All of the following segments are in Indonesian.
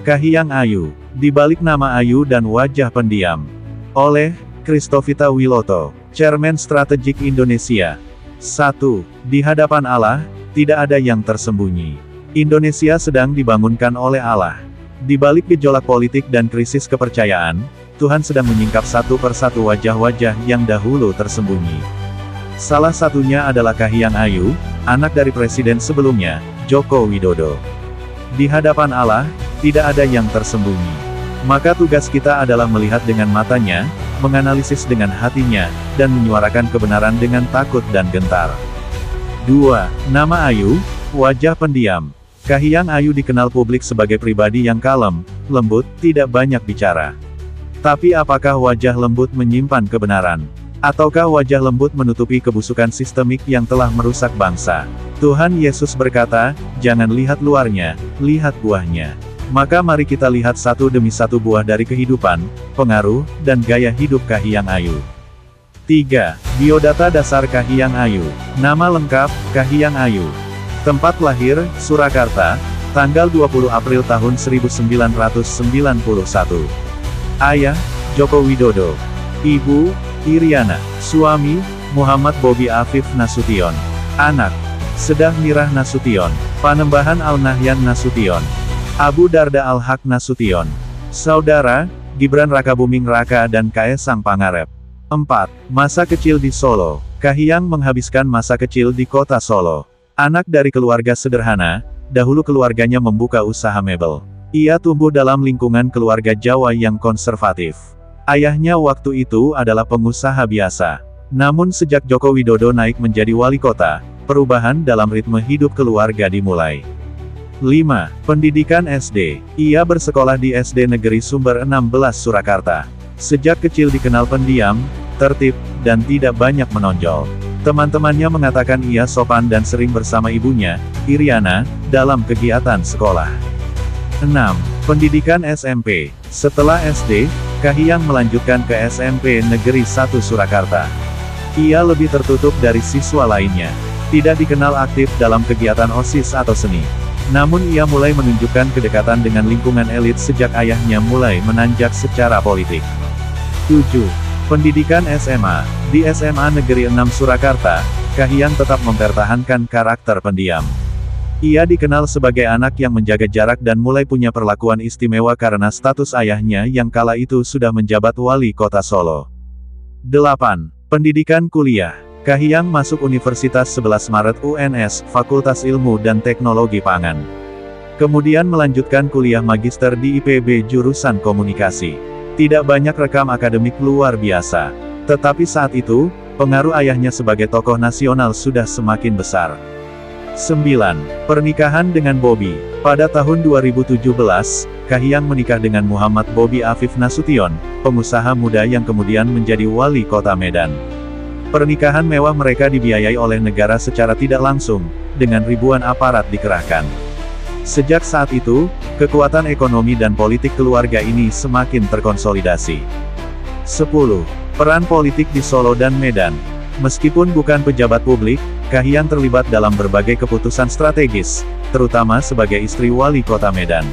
Kahiyang Ayu, di balik nama Ayu dan wajah pendiam. Oleh Christovita Wiloto, Chairman Strategik Indonesia. 1. Di hadapan Allah, tidak ada yang tersembunyi. Indonesia sedang dibangunkan oleh Allah. Di balik gejolak politik dan krisis kepercayaan, Tuhan sedang menyingkap satu persatu wajah-wajah yang dahulu tersembunyi. Salah satunya adalah Kahiyang Ayu, anak dari presiden sebelumnya, Joko Widodo. Di hadapan Allah, tidak ada yang tersembunyi. Maka tugas kita adalah melihat dengan matanya, menganalisis dengan hatinya, dan menyuarakan kebenaran dengan takut dan gentar. 2. Nama Ayu, wajah pendiam. Kahiyang Ayu dikenal publik sebagai pribadi yang kalem, lembut, tidak banyak bicara. Tapi apakah wajah lembut menyimpan kebenaran? Ataukah wajah lembut menutupi kebusukan sistemik yang telah merusak bangsa? Tuhan Yesus berkata, jangan lihat luarnya, lihat buahnya. Maka mari kita lihat satu demi satu buah dari kehidupan, pengaruh, dan gaya hidup Kahiyang Ayu. 3. Biodata dasar Kahiyang Ayu. Nama lengkap, Kahiyang Ayu. Tempat lahir, Surakarta, tanggal 20 April tahun 1991. Ayah, Joko Widodo. Ibu, Iriana. Suami, Muhammad Bobi Afif Nasution. Anak, Sedah Mirah Nasution. Panembahan Al-Nahyan Nasution. Abu Darda Al-Haq Nasution. Saudara, Gibran Rakabuming Raka dan Kaesang Pangarep. 4. Masa kecil di Solo. Kahiyang menghabiskan masa kecil di kota Solo. Anak dari keluarga sederhana, dahulu keluarganya membuka usaha mebel. Ia tumbuh dalam lingkungan keluarga Jawa yang konservatif. Ayahnya waktu itu adalah pengusaha biasa. Namun sejak Joko Widodo naik menjadi wali kota, perubahan dalam ritme hidup keluarga dimulai. 5. Pendidikan SD. Ia bersekolah di SD Negeri Sumber 16 Surakarta. Sejak kecil dikenal pendiam, tertib, dan tidak banyak menonjol. Teman-temannya mengatakan ia sopan dan sering bersama ibunya, Iriana, dalam kegiatan sekolah. 6. Pendidikan SMP. Setelah SD, Kahiyang melanjutkan ke SMP Negeri 1 Surakarta. Ia lebih tertutup dari siswa lainnya. Tidak dikenal aktif dalam kegiatan OSIS atau seni. Namun ia mulai menunjukkan kedekatan dengan lingkungan elit sejak ayahnya mulai menanjak secara politik. 7. Pendidikan SMA. Di SMA Negeri 6 Surakarta, Kahiyang tetap mempertahankan karakter pendiam. Ia dikenal sebagai anak yang menjaga jarak dan mulai punya perlakuan istimewa karena status ayahnya yang kala itu sudah menjabat wali kota Solo. 8. Pendidikan kuliah. Kahiyang masuk Universitas 11 Maret UNS, Fakultas Ilmu dan Teknologi Pangan. Kemudian melanjutkan kuliah magister di IPB jurusan Komunikasi. Tidak banyak rekam akademik luar biasa. Tetapi saat itu, pengaruh ayahnya sebagai tokoh nasional sudah semakin besar. 9. Pernikahan dengan Bobi. Pada tahun 2017, Kahiyang menikah dengan Muhammad Bobi Afif Nasution, pengusaha muda yang kemudian menjadi wali kota Medan. Pernikahan mewah mereka dibiayai oleh negara secara tidak langsung, dengan ribuan aparat dikerahkan. Sejak saat itu, kekuatan ekonomi dan politik keluarga ini semakin terkonsolidasi. 10. Peran politik di Solo dan Medan. Meskipun bukan pejabat publik, Kahiyang terlibat dalam berbagai keputusan strategis, terutama sebagai istri wali kota Medan.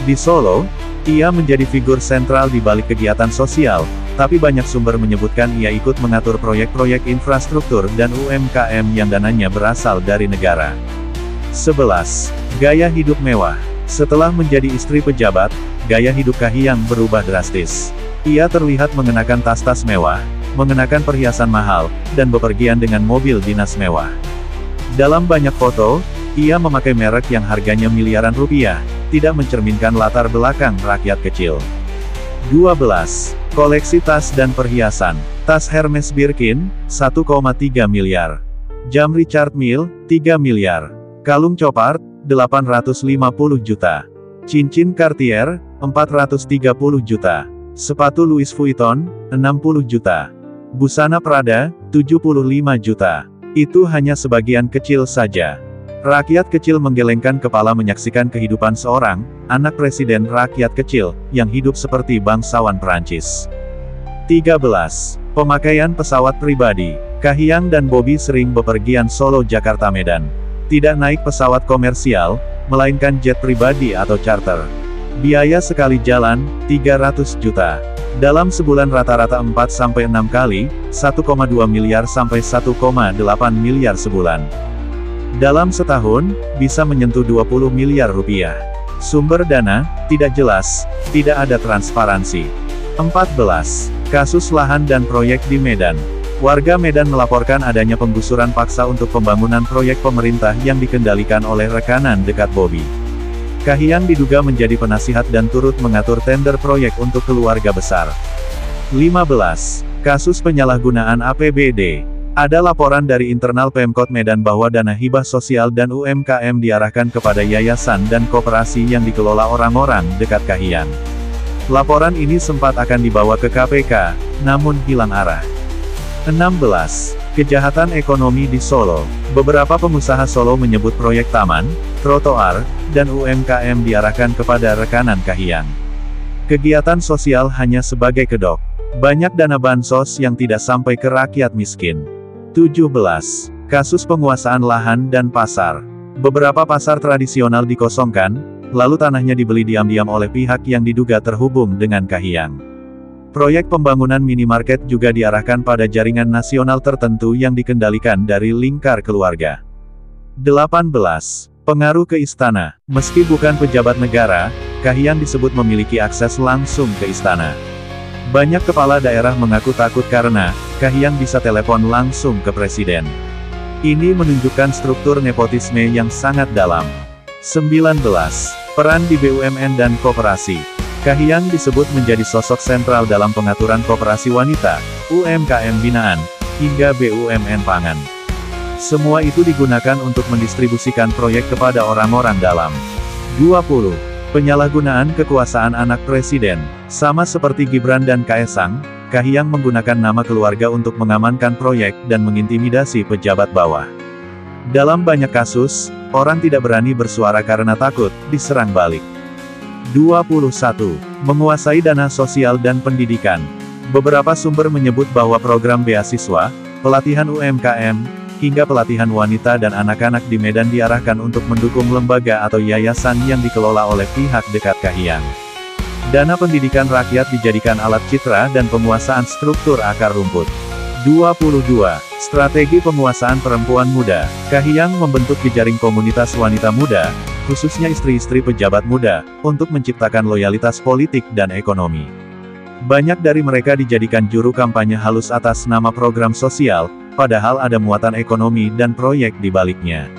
Di Solo, ia menjadi figur sentral di balik kegiatan sosial, tapi banyak sumber menyebutkan ia ikut mengatur proyek-proyek infrastruktur dan UMKM yang dananya berasal dari negara. 11. Gaya hidup mewah. Setelah menjadi istri pejabat, gaya hidup Kahiyang berubah drastis. Ia terlihat mengenakan tas-tas mewah, mengenakan perhiasan mahal, dan bepergian dengan mobil dinas mewah. Dalam banyak foto, ia memakai merek yang harganya miliaran rupiah, tidak mencerminkan latar belakang rakyat kecil. 12. Koleksi tas dan perhiasan. Tas Hermes Birkin, 1,3 miliar. Jam Richard Mille, 3 miliar. Kalung Chopard, 850 juta. Cincin Cartier, 430 juta. Sepatu Louis Vuitton, 60 juta. Busana Prada, 75 juta. Itu hanya sebagian kecil saja. Rakyat kecil menggelengkan kepala menyaksikan kehidupan seorang anak presiden rakyat kecil yang hidup seperti bangsawan Perancis. 13. Pemakaian pesawat pribadi. Kahiyang dan Bobi sering bepergian Solo Jakarta Medan. Tidak naik pesawat komersial, melainkan jet pribadi atau charter. Biaya sekali jalan, 300 juta. Dalam sebulan rata-rata 4-6 kali, 1,2 miliar sampai 1,8 miliar sebulan. Dalam setahun, bisa menyentuh 20 miliar rupiah. Sumber dana, tidak jelas, tidak ada transparansi. 14. Kasus lahan dan proyek di Medan. Warga Medan melaporkan adanya penggusuran paksa untuk pembangunan proyek pemerintah yang dikendalikan oleh rekanan dekat Bobi. Kahiyang diduga menjadi penasihat dan turut mengatur tender proyek untuk keluarga besar. 15. Kasus penyalahgunaan APBD. Ada laporan dari internal Pemkot Medan bahwa dana hibah sosial dan UMKM diarahkan kepada yayasan dan koperasi yang dikelola orang-orang dekat Kahiyang. Laporan ini sempat akan dibawa ke KPK, namun hilang arah. 16. Kejahatan ekonomi di Solo. Beberapa pengusaha Solo menyebut proyek taman, trotoar, dan UMKM diarahkan kepada rekanan Kahiyang. Kegiatan sosial hanya sebagai kedok. Banyak dana bansos yang tidak sampai ke rakyat miskin. 17. Kasus penguasaan lahan dan pasar. Beberapa pasar tradisional dikosongkan, lalu tanahnya dibeli diam-diam oleh pihak yang diduga terhubung dengan Kahiyang. Proyek pembangunan minimarket juga diarahkan pada jaringan nasional tertentu yang dikendalikan dari lingkar keluarga. 18. Pengaruh ke istana. Meski bukan pejabat negara, Kahiyang disebut memiliki akses langsung ke istana. Banyak kepala daerah mengaku takut karena Kahiyang bisa telepon langsung ke presiden. Ini menunjukkan struktur nepotisme yang sangat dalam. 19. Peran di BUMN dan koperasi. Kahiyang disebut menjadi sosok sentral dalam pengaturan koperasi wanita, UMKM binaan, hingga BUMN pangan. Semua itu digunakan untuk mendistribusikan proyek kepada orang-orang dalam. 20. Penyalahgunaan kekuasaan anak presiden. Sama seperti Gibran dan Kaesang, Kahiyang menggunakan nama keluarga untuk mengamankan proyek dan mengintimidasi pejabat bawah. Dalam banyak kasus, orang tidak berani bersuara karena takut diserang balik. 21. Menguasai dana sosial dan pendidikan. Beberapa sumber menyebut bahwa program beasiswa, pelatihan UMKM, hingga pelatihan wanita dan anak-anak di Medan diarahkan untuk mendukung lembaga atau yayasan yang dikelola oleh pihak dekat Kahiyang. Dana pendidikan rakyat dijadikan alat citra dan penguasaan struktur akar rumput. 22. Strategi penguasaan perempuan muda. Kahiyang membentuk jejaring komunitas wanita muda, khususnya istri-istri pejabat muda, untuk menciptakan loyalitas politik dan ekonomi. Banyak dari mereka dijadikan juru kampanye halus atas nama program sosial, padahal ada muatan ekonomi dan proyek di baliknya.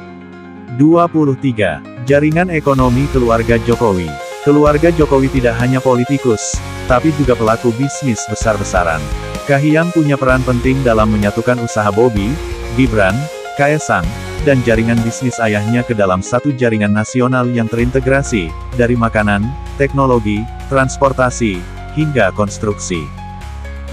23. Jaringan ekonomi keluarga Jokowi. Keluarga Jokowi tidak hanya politikus, tapi juga pelaku bisnis besar-besaran. Kahiyang punya peran penting dalam menyatukan usaha Bobi, Gibran, Kaesang, dan jaringan bisnis ayahnya ke dalam satu jaringan nasional yang terintegrasi, dari makanan, teknologi, transportasi, hingga konstruksi.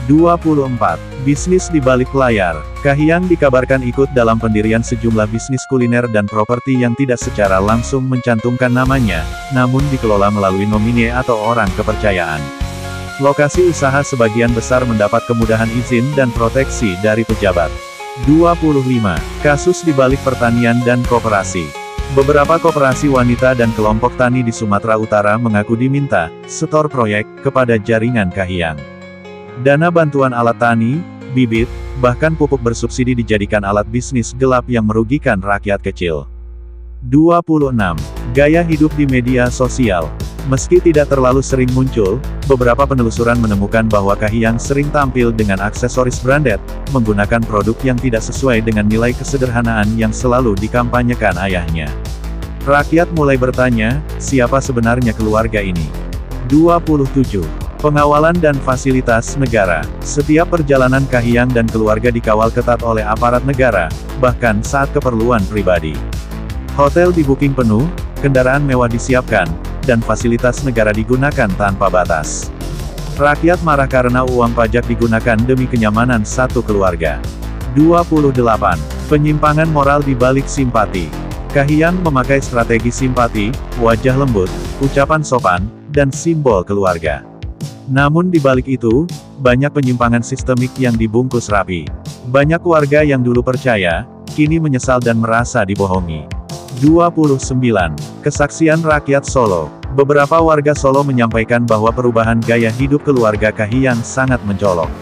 24. Bisnis di balik layar. Kahiyang dikabarkan ikut dalam pendirian sejumlah bisnis kuliner dan properti yang tidak secara langsung mencantumkan namanya, namun dikelola melalui nomine atau orang kepercayaan. Lokasi usaha sebagian besar mendapat kemudahan izin dan proteksi dari pejabat. 25. Kasus di balik pertanian dan koperasi. Beberapa koperasi wanita dan kelompok tani di Sumatera Utara mengaku diminta setor proyek kepada jaringan Kahiyang. Dana bantuan alat tani, bibit, bahkan pupuk bersubsidi dijadikan alat bisnis gelap yang merugikan rakyat kecil. 26. Gaya hidup di media sosial. Meski tidak terlalu sering muncul, beberapa penelusuran menemukan bahwa Kahiyang sering tampil dengan aksesoris branded, menggunakan produk yang tidak sesuai dengan nilai kesederhanaan yang selalu dikampanyekan ayahnya. Rakyat mulai bertanya, siapa sebenarnya keluarga ini? 27. Pengawalan dan fasilitas negara. Setiap perjalanan Kahiyang dan keluarga dikawal ketat oleh aparat negara, bahkan saat keperluan pribadi. Hotel dibuking penuh, kendaraan mewah disiapkan, dan fasilitas negara digunakan tanpa batas. Rakyat marah karena uang pajak digunakan demi kenyamanan satu keluarga. 28. Penyimpangan moral di balik simpati. Kahiyang memakai strategi simpati, wajah lembut, ucapan sopan, dan simbol keluarga. Namun di balik itu, banyak penyimpangan sistemik yang dibungkus rapi. Banyak warga yang dulu percaya, kini menyesal dan merasa dibohongi. 29. Kesaksian rakyat Solo. Beberapa warga Solo menyampaikan bahwa perubahan gaya hidup keluarga Kahiyang sangat mencolok.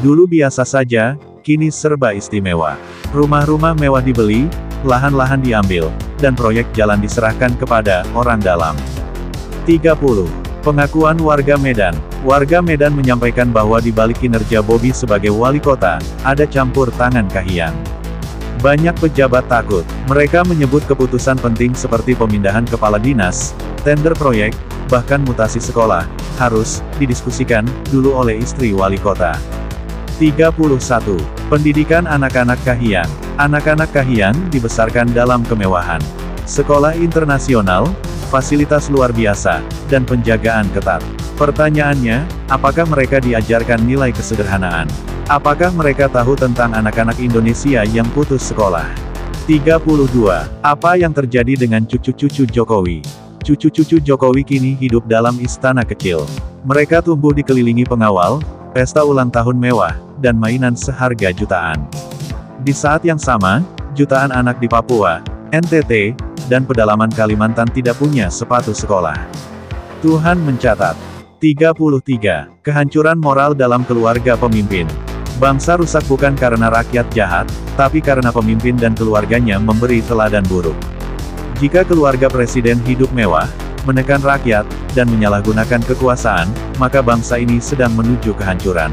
Dulu biasa saja, kini serba istimewa. Rumah-rumah mewah dibeli, lahan-lahan diambil, dan proyek jalan diserahkan kepada orang dalam. 30. Pengakuan warga Medan. Warga Medan menyampaikan bahwa di balik kinerja Bobi sebagai wali kota, ada campur tangan Kahiyang. Banyak pejabat takut. Mereka menyebut keputusan penting seperti pemindahan kepala dinas, tender proyek, bahkan mutasi sekolah, harus didiskusikan dulu oleh istri wali kota. 31. Pendidikan anak-anak Kahiyang. Anak-anak Kahiyang dibesarkan dalam kemewahan. Sekolah internasional, fasilitas luar biasa, dan penjagaan ketat. Pertanyaannya, apakah mereka diajarkan nilai kesederhanaan? Apakah mereka tahu tentang anak-anak Indonesia yang putus sekolah? 32. Apa yang terjadi dengan cucu-cucu Jokowi? Cucu-cucu Jokowi kini hidup dalam istana kecil. Mereka tumbuh dikelilingi pengawal, pesta ulang tahun mewah, dan mainan seharga jutaan. Di saat yang sama, jutaan anak di Papua, NTT, dan pedalaman Kalimantan tidak punya sepatu sekolah. Tuhan mencatat. 33. Kehancuran moral dalam keluarga pemimpin. Bangsa rusak bukan karena rakyat jahat, tapi karena pemimpin dan keluarganya memberi teladan buruk. Jika keluarga presiden hidup mewah, menekan rakyat, dan menyalahgunakan kekuasaan, maka bangsa ini sedang menuju kehancuran.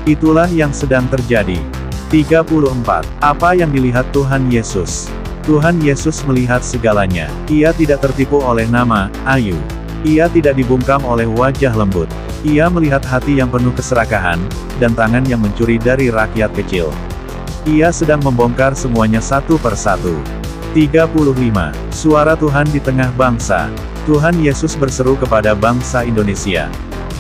Itulah yang sedang terjadi. 34. Apa yang dilihat Tuhan Yesus? Tuhan Yesus melihat segalanya. Ia tidak tertipu oleh nama Ayu. Ia tidak dibungkam oleh wajah lembut. Ia melihat hati yang penuh keserakahan, dan tangan yang mencuri dari rakyat kecil. Ia sedang membongkar semuanya satu persatu. 35. Suara Tuhan di tengah bangsa. Tuhan Yesus berseru kepada bangsa Indonesia.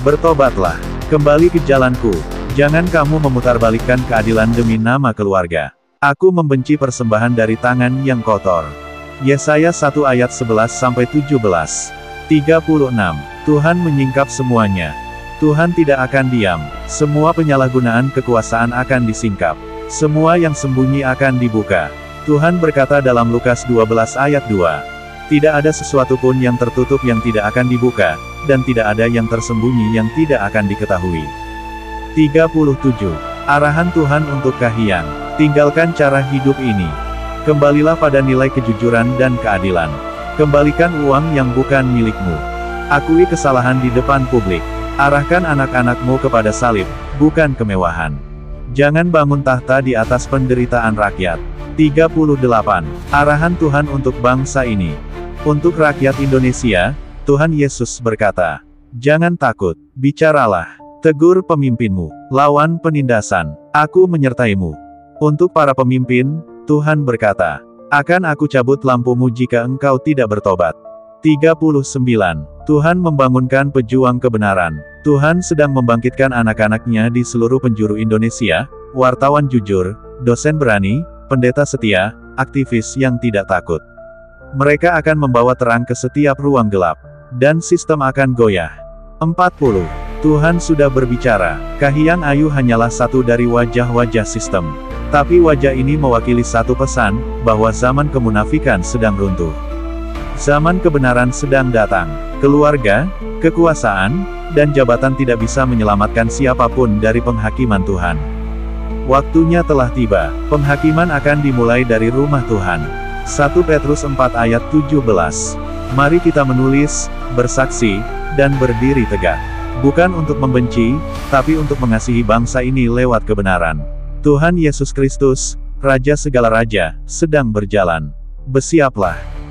Bertobatlah, kembali ke jalanku. Jangan kamu memutarbalikkan keadilan demi nama keluarga. Aku membenci persembahan dari tangan yang kotor. Yesaya 1 ayat 11-17. 36. Tuhan menyingkap semuanya. Tuhan tidak akan diam. Semua penyalahgunaan kekuasaan akan disingkap. Semua yang sembunyi akan dibuka. Tuhan berkata dalam Lukas 12 ayat 2. Tidak ada sesuatu pun yang tertutup yang tidak akan dibuka, dan tidak ada yang tersembunyi yang tidak akan diketahui. 37. Arahan Tuhan untuk Kahiyang. Tinggalkan cara hidup ini. Kembalilah pada nilai kejujuran dan keadilan. Kembalikan uang yang bukan milikmu. Akui kesalahan di depan publik. Arahkan anak-anakmu kepada salib, bukan kemewahan. Jangan bangun tahta di atas penderitaan rakyat. 38. Arahan Tuhan untuk bangsa ini. Untuk rakyat Indonesia, Tuhan Yesus berkata, jangan takut, bicaralah. Tegur pemimpinmu, lawan penindasan. Aku menyertaimu. Untuk para pemimpin, Tuhan berkata, akan aku cabut lampumu jika engkau tidak bertobat. 39. Tuhan membangunkan pejuang kebenaran. Tuhan sedang membangkitkan anak-anaknya di seluruh penjuru Indonesia, wartawan jujur, dosen berani, pendeta setia, aktivis yang tidak takut. Mereka akan membawa terang ke setiap ruang gelap, dan sistem akan goyah. 40. Tuhan sudah berbicara. Kahiyang Ayu hanyalah satu dari wajah-wajah sistem. Tapi wajah ini mewakili satu pesan, bahwa zaman kemunafikan sedang runtuh. Zaman kebenaran sedang datang. Keluarga, kekuasaan, dan jabatan tidak bisa menyelamatkan siapapun dari penghakiman Tuhan. Waktunya telah tiba. Penghakiman akan dimulai dari rumah Tuhan. 1 Petrus 4 ayat 17. Mari kita menulis, bersaksi, dan berdiri tegak. Bukan untuk membenci, tapi untuk mengasihi bangsa ini lewat kebenaran. Tuhan Yesus Kristus, Raja segala raja, sedang berjalan. Bersiaplah.